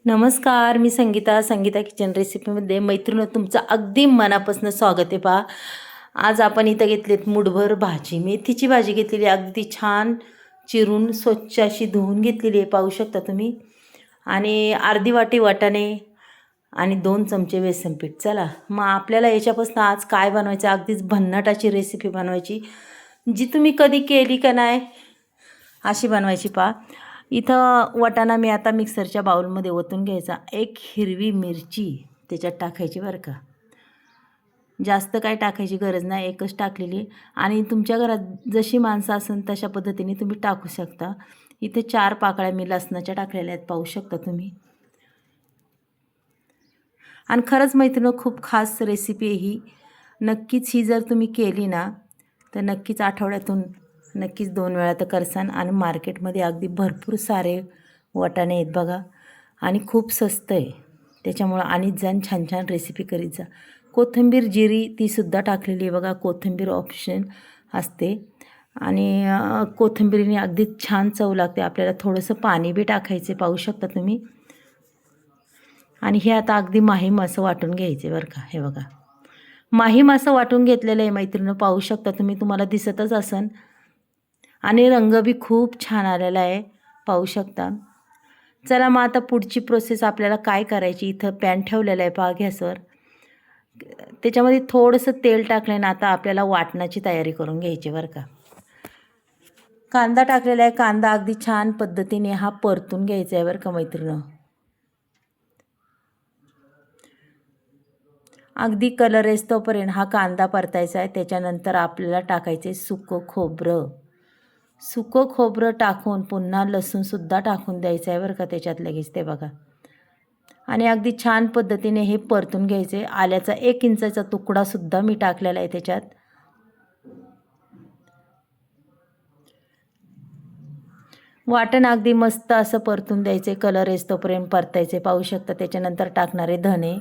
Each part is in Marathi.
नमस्कार, मी संगीता किचन रेसिपीमध्ये मैत्रिणी तुमचं अगदी मनापासून स्वागत आहे. पहा, आज आपण इथं घेतलेत मूठभर भाजी, मेथीची भाजी घेतलेली अगदी छान चिरून स्वच्छ अशी धुवून घेतलेली आहे, पाहू शकता तुम्ही. आणि अर्धी वाटी वाटाणे आणि 2 चमचे बेसन पीठ. चला मग आपल्याला याच्यापासून आज काय बनवायचं, अगदीच भन्नाटाची रेसिपी बनवायची, जी तुम्ही कधी केली का नाही अशी बनवायची. पहा, इथं वाटाणा मी आता मिक्सरच्या बाउलमध्ये ओतून घ्यायचा. एक हिरवी मिरची त्याच्यात टाकायची बरं का, जास्त काय टाकायची गरज नाही, एकच टाकलेली. आणि तुमच्या घरात जशी माणसं असेल तशा पद्धतीने तुम्ही टाकू शकता. इथे 4 पाकळ्या मी लसणाच्या टाकलेल्या आहेत, पाहू शकता तुम्ही. आणि खरंच मैत्रिणी, खूप खास रेसिपी आहे ही. नक्कीच ही जर तुम्ही केली ना तर नक्कीच आठवड्यातून नक्कीच 2 वेळा तर करसान. आणि मार्केटमध्ये अगदी भरपूर सारे वाटाणे आहेत बघा, आणि खूप स्वस्त आहे. त्याच्यामुळं आणि छान छान रेसिपी करीत जा. कोथिंबीर जिरी तीसुद्धा टाकलेली आहे बघा, कोथिंबीर ऑप्शन असते. आणि कोथिंबीरीने अगदी छान चव लागते. आपल्याला थोडंसं पाणी बी टाकायचे, पाहू शकता तुम्ही. आणि हे आता अगदी माहीम असं वाटून घ्यायचे बरं का. हे बघा, माहीम असं वाटून घेतलेलं आहे मैत्रिणी, पाहू शकता तुम्ही, तुम्हाला दिसतच असन. आणि रंग बी खूप छान आलेला आहे, पाहू शकता. चला मग आता पुढची प्रोसेस आपल्याला काय करायची. इथं पॅन ठेवलेलं आहे पहा गॅसवर, त्याच्यामध्ये थोडंसं तेल टाकलं ना. आता आपल्याला वाटणाची तयारी करून घ्यायची बरं का. कांदा टाकलेला आहे, कांदा अगदी छान पद्धतीने हा परतून घ्यायचा आहे बरं का मैत्रिणी. अगदी कलर येतोपर्यंत हा कांदा परतायचा आहे. त्याच्यानंतर आपल्याला टाकायचे सुकं खोबरं. सुकं खोबरं टाकून पुन्हा लसूणसुद्धा टाकून द्यायचं आहे बरं का त्याच्यात लगेच, ते बघा. आणि अगदी छान पद्धतीने हे परतून घ्यायचे. आल्याचा 1 इंचाचा तुकडासुद्धा मी टाकलेला आहे त्याच्यात. वाटण अगदी मस्त असं परतून द्यायचे, कलर येतोपर्यंत परतायचे, पाहू शकता. त्याच्यानंतर टाकणारे धने.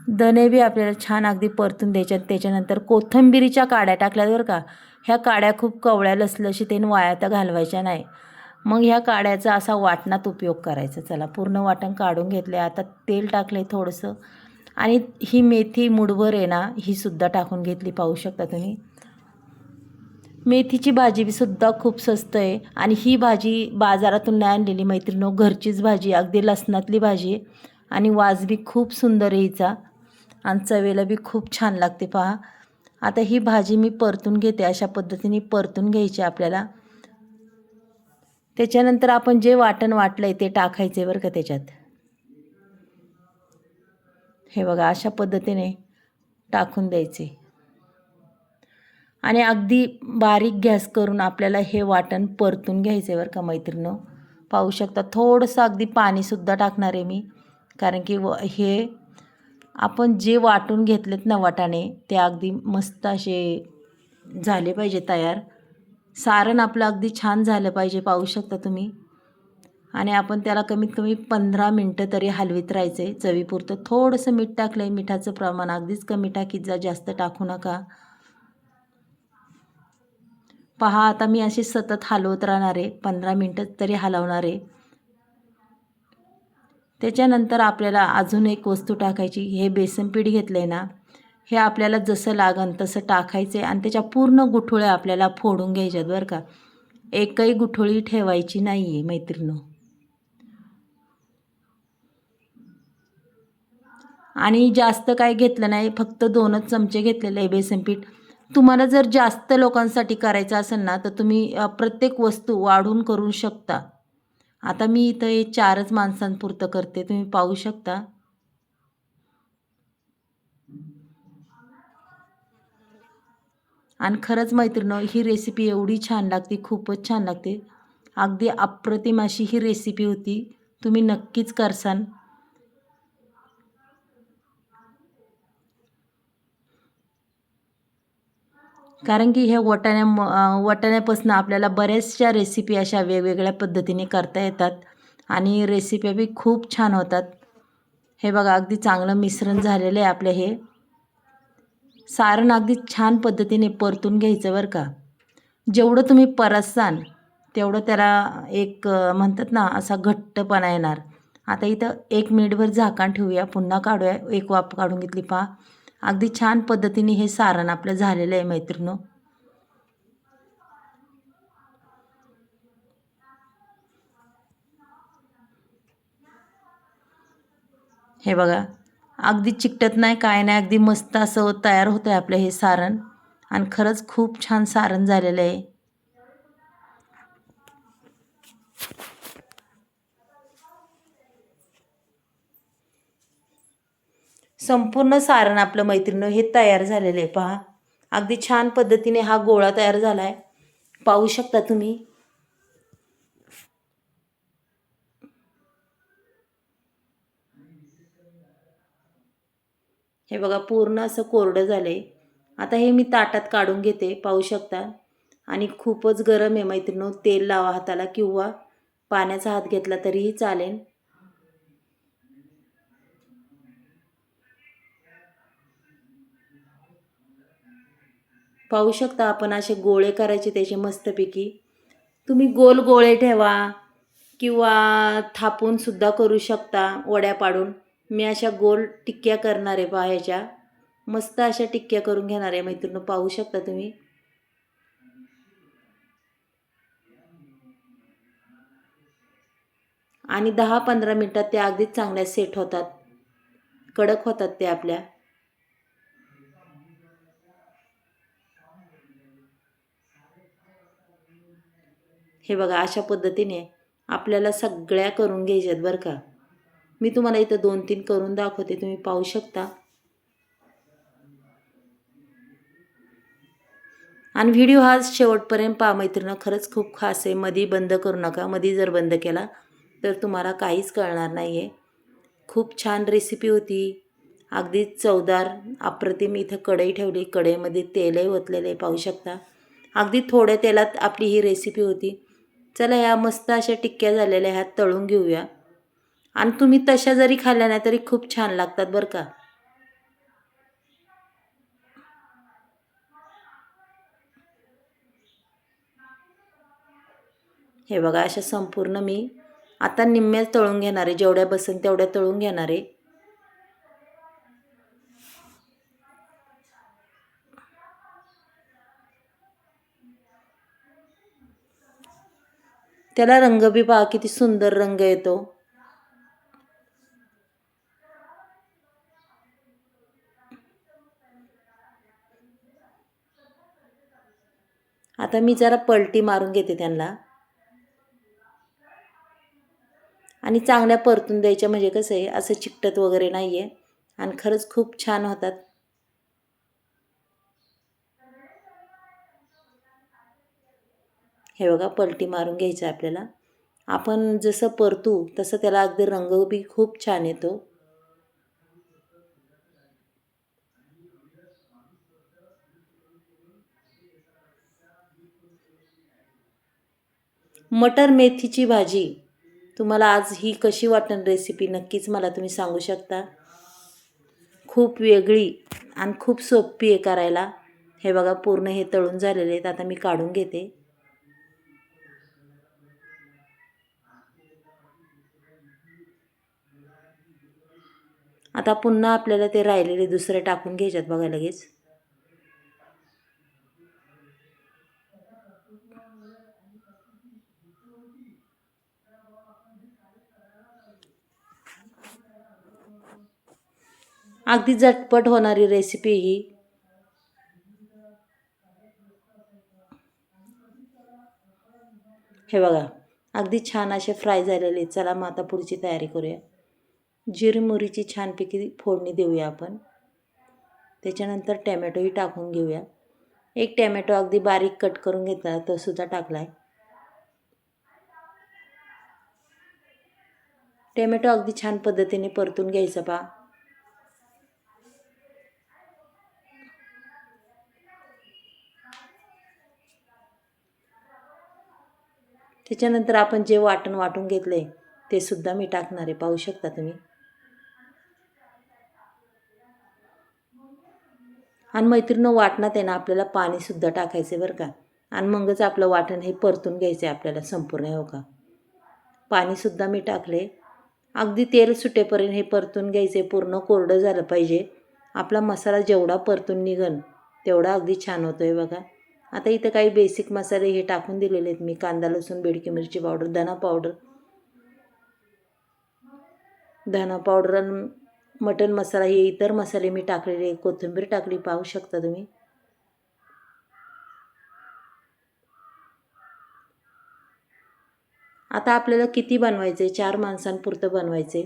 धने बी आपल्याला छान अगदी परतून द्यायच्यात. त्याच्यानंतर कोथिंबीरीच्या काड्या टाकल्या बरं का. ह्या काड्या खूप कवळ्या लसलशीत वाया तर घालवायच्या नाही. मग ह्या काड्याचा असा वाटणात उपयोग करायचा. चला, पूर्ण वाटण काढून घेतले. आता तेल टाकले थोडंसं. आणि ही मेथी मूठभर आहे ना, ही सुद्धा टाकून घेतली, पाहू शकता तुम्ही. मेथीची भाजी बी सुद्धा खूप स्वस्त आहे. आणि ही भाजी बाजारातून नाही आणलेली मैत्रिणी, घरचीच भाजी, अगदी लसणातली भाजी आहे. आणि वास बी खूप सुंदर आहे हिचा, आणि चवेला बी खूप छान लागते. पहा, आता ही भाजी मी परतून घेते. अशा पद्धतीने परतून घ्यायची आपल्याला. त्याच्यानंतर आपण जे वाटण वाटलं आहे ते टाकायचे बरं का त्याच्यात. हे बघा, अशा पद्धतीने टाकून द्यायचे. आणि अगदी बारीक गॅस करून आपल्याला हे वाटण परतून घ्यायचं आहे बरं का मैत्रिणींनो. पाहू शकता, थोडंसं अगदी पाणीसुद्धा टाकणार आहे मी, कारण की हे आपण जे वाटून घेतलेत ना वाटाणे, ते अगदी मस्त असे झाले पाहिजे तयार. सारण आपलं अगदी छान झालं पाहिजे, पाहू शकता तुम्ही. आणि आपण त्याला कमीत कमी 15 मिनटं तरी हलवीत राहायचं आहे. चवीपुरतं थोडंसं मीठ टाकलं आहे, मिठाचं प्रमाण अगदीच कमी टाकीत जा, जास्त टाकू नका. पहा, आता मी अशी सतत हलवत राहणार आहे, 15 मिनटं तरी हलवणार आहे. त्याच्यानंतर आपल्याला अजून एक वस्तू टाकायची. हे बेसन पीठ घेतलं आहे ना, हे आपल्याला जसं लागन तसं टाकायचं आहे. आणि त्याच्या पूर्ण गुठळ्या आपल्याला फोडून घ्यायच्यात बरं का. एकही गुठळी ठेवायची नाही आहे मैत्रिणींनो. आणि जास्त काय घेतलं नाही, फक्त 2च चमचे घेतलेले आहे बेसन पीठ. तुम्हाला जर जास्त लोकांसाठी करायचं असेल ना, तर तुम्ही प्रत्येक वस्तू वाढून करू शकता. आता मी इथं हे 4च माणसांपुरतं करते, तुम्ही पाहू शकता. आणि खरंच मैत्रिणींनो, ही रेसिपी एवढी छान लागते, खूपच छान लागते. अगदी अप्रतिम अशी ही रेसिपी होती, तुम्ही नक्कीच करसान. कारण की हे वाटाण्यापासून आपल्याला बऱ्याचशा रेसिपी अशा वेगवेगळ्या पद्धतीने करता येतात. आणि रेसिपी बी खूप छान होतात. हे बघा, अगदी चांगलं मिश्रण झालेलं आहे आपलं. हे सारण अगदी छान पद्धतीने परतून घ्यायचं बरं का. जेवढं तुम्ही परतसान तेवढं त्याला एक म्हणतात ना असा घट्टपणा येणार. आता इथं 1 मिनिटभर झाकण ठेवूया, पुन्हा काढूया. एक वाफ काढून घेतली पहा. अगदी छान पद्धतीने हे सारण आपलं झालेलं आहे मैत्रिणींनो. हे बघा, अगदी चिकटत नाही, काय नाही, अगदी मस्त असं तयार होतं आहे आपलं हे सारण. आणि खरंच खूप छान सारण झालेलं आहे. संपूर्ण सारण आपलं मैत्रिणींनो हे तयार झालेलं आहे पहा. अगदी छान पद्धतीने हा गोळा तयार झाला आहे, पाहू शकता तुम्ही. हे बघा पूर्ण असं कोरडं झालंय. आता हे मी ताटात काढून घेते, पाहू शकता. आणि खूपच गरम आहे मैत्रिणींनो. तेल लावा हाताला किंवा पाण्याचा हात घेतला तरीही चालेल. पाहू शकता आपण असे गोळे करायचे त्याचे मस्तपैकी. तुम्ही गोल गोळे ठेवा किंवा थापून सुद्धा करू शकता वड्या पाडून. मी अशा गोल टिक्क्या करणार आहे पहा ह्याच्या. मस्त अशा टिक्क्या करून घेणार आहे मैत्रिणींनो, पाहू शकता तुम्ही. आणि 10-15 मिनटात त्या अगदीच चांगल्या सेट होतात, कडक होतात ते आपल्या. हे बघा अशा पद्धतीने आपल्याला सगळ्या करून घ्यायच्यात बरं का. मी तुम्हाला इथं 2-3 करून दाखवते, तुम्ही पाहू शकता. आणि व्हिडिओ हा शेवटपर्यंत पहा मैत्रिणींनो, खरंच खूप खास आहे. मधी बंद करू नका, मधी जर बंद केला तर तुम्हाला काहीच कळणार नाही आहे. खूप छान रेसिपी होती, अगदी चवदार अप्रतिम. इथं कढई ठेवली, कढईमध्ये तेलही ओतलेलं आहे, पाहू शकता. अगदी थोड्या तेलात आपली ही रेसिपी होती. चला ह्या मस्त अशा टिक्क्या झालेल्या ह्या तळून घेऊया. आणि तुम्ही तशा जरी खाल्ल्या नाही तरी खूप छान लागतात बरं का. हे बघा अशा संपूर्ण मी आता निम्म्याच तळून घेणार आहे, जेवढ्या बसन तेवढ्या तळून घेणार आहे. त्याला रंग बी पहा किती सुंदर रंग येतो. आता मी जरा पलटी मारून घेते त्यांना. आणि चांगल्या परतून द्यायच्या, म्हणजे कसं आहे असं चिकटत वगैरे नाही आहे. आणि खरंच खूप छान होतात. हे बघा पलटी मारून घ्यायचं आपल्याला. आपण जसं परतू तसं त्याला अगदी रंग बी खूप छान येतो. मटर मेथीची भाजी तुम्हाला आज ही कशी वाटेल रेसिपी, नक्कीच मला तुम्ही सांगू शकता. खूप वेगळी आणि खूप सोपी आहे करायला. हे बघा पूर्ण हे तळून झालेले आहेत, आता मी काढून घेते. आता पुन्हा आपल्याला ते राहिलेले दुसरे टाकून घ्यायच्यात बघा लगेच. अगदी झटपट होणारी रेसिपी ही. हे बघा अगदी छान असे फ्राय झालेले. चला मग आता पुढची तयारी करूया. जिरी मोहरीची छानपैकी फोडणी देऊया आपण. त्याच्यानंतर टॅमॅटोही टाकून घेऊया. एक टॅमॅटो अगदी बारीक कट करून घेतला, तो सुद्धा टाकला आहे. टॅमॅटो अगदी छान पद्धतीने परतून घ्यायचा पहा. त्याच्यानंतर आपण जे वाटून घेतले ते सुद्धा मी टाकणार आहे, पाहू शकता तुम्ही. आणि मैत्रिणींनो वाटणात आहे ना आपल्याला पाणीसुद्धा टाकायचं आहे बरं का. आणि मगच आपलं वाटण हे परतून घ्यायचं आहे आपल्याला संपूर्ण. हो का, पाणीसुद्धा मी टाकले. अगदी तेल सुटेपर्यंत हे परतून घ्यायचे. पूर्ण कोरडं झालं पाहिजे. आपला मसाला जेवढा परतून निघन तेवढा अगदी छान होतो आहे बघा. आता इथं काही बेसिक मसाले हे टाकून दिलेले आहेत मी. कांदा लसूण बेडकी मिरची पावडर, धना पावडर आणि मटण मसाला हे इतर मसाले मी टाकलेले. कोथिंबीर टाकली, पाहू शकता तुम्ही. आता आपल्याला किती बनवायचे? 4 माणसांपुरतं बनवायचे,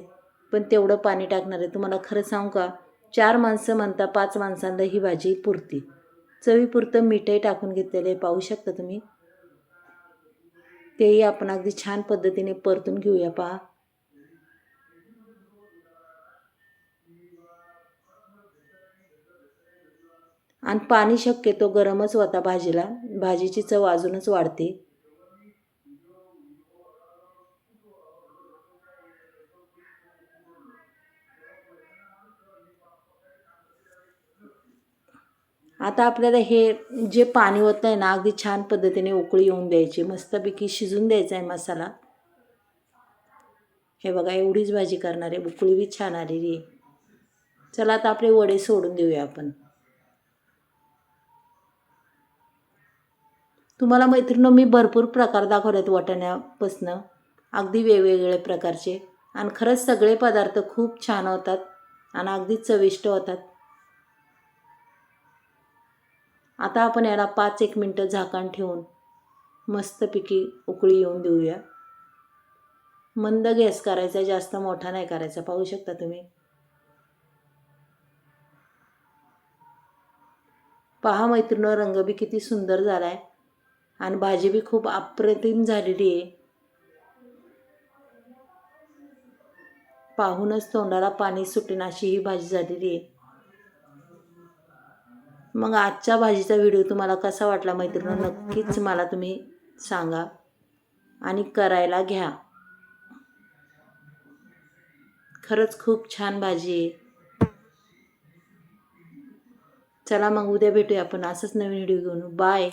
पण तेवढं पाणी टाकणार आहे. तुम्हाला खरं सांगू का, 4 माणसं म्हणता 5 माणसांना ही भाजी पुरती. चवीपुरतं मीठही टाकून घेतलेले पाहू शकता तुम्ही. तेही आपण अगदी छान पद्धतीने परतून घेऊया. पहा, आणि पाणी शक्यतो गरमच होता भाजीला. भाजीची चव अजूनच वाढते. आता आपल्याला हे जे पाणी होतं आहे ना, अगदी छान पद्धतीने उकळी येऊन द्यायची. मस्तपैकी शिजून द्यायचा आहे मसाला. हे बघा, एवढीच भाजी करणार आहे. उकळी बी छान आलेली आहे. चला आता आपले वडे सोडून देऊया आपण. तुम्हाला मैत्रिणी मी भरपूर प्रकार दाखवलेत वाटाण्यापासनं, अगदी वेगवेगळे प्रकारचे. आणि खरंच सगळे पदार्थ खूप छान होतात आणि अगदी चविष्ट होतात. आता आपण याला 5-1 मिनटं झाकण ठेवून मस्तपैकी उकळी येऊन देऊया. मंद गॅस करायचा, जास्त मोठा नाही करायचा. पाहू शकता तुम्ही. पहा मैत्रिणी, रंग बी किती सुंदर झाला आहे आणि भाजी बी खूप अप्रतिम झालेली आहे. पाहूनच तोंडाला पाणी सुटेन अशी ही भाजी झालेली आहे. मग आजच्या भाजीचा व्हिडिओ तुम्हाला कसा वाटला मैत्रिणी, नक्कीच मला तुम्ही सांगा आणि करायला घ्या. खरंच खूप छान भाजी आहे. चला मग उद्या भेटूया आपण असंच नवीन व्हिडिओ घेऊन. बाय.